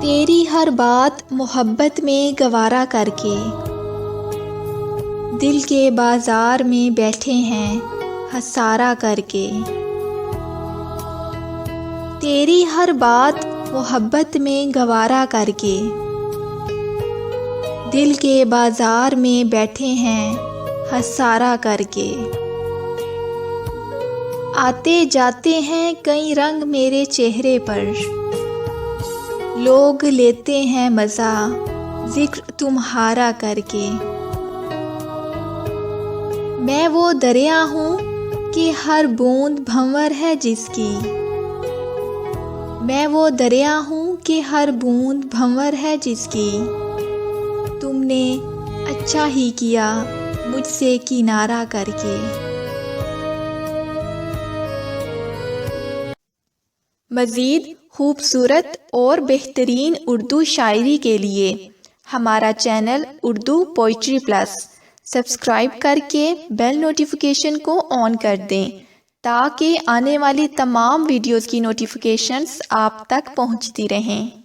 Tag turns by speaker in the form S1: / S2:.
S1: तेरी हर बात मोहब्बत में गवारा करके दिल के बाजार में बैठे हैं हसारा करके। तेरी हर बात मोहब्बत में गवारा करके दिल के बाजार में बैठे हैं हसारा करके। आते जाते हैं कई रंग मेरे चेहरे पर, लोग लेते हैं मज़ा जिक्र तुम्हारा करके। मैं वो दरिया हूँ कि हर बूंद भंवर है जिसकी, मैं वो दरिया हूँ कि हर बूंद भंवर है जिसकी। तुमने अच्छा ही किया मुझसे किनारा करके। मज़ीद खूबसूरत और बेहतरीन उर्दू शायरी के लिए हमारा channel Urdu poetry plus subscribe करके बेल नोटिफिकेशन को ऑन कर दें ताकि आने वाली तमाम वीडियोस की नोटिफिकेशंस आप तक पहुंचती रहें।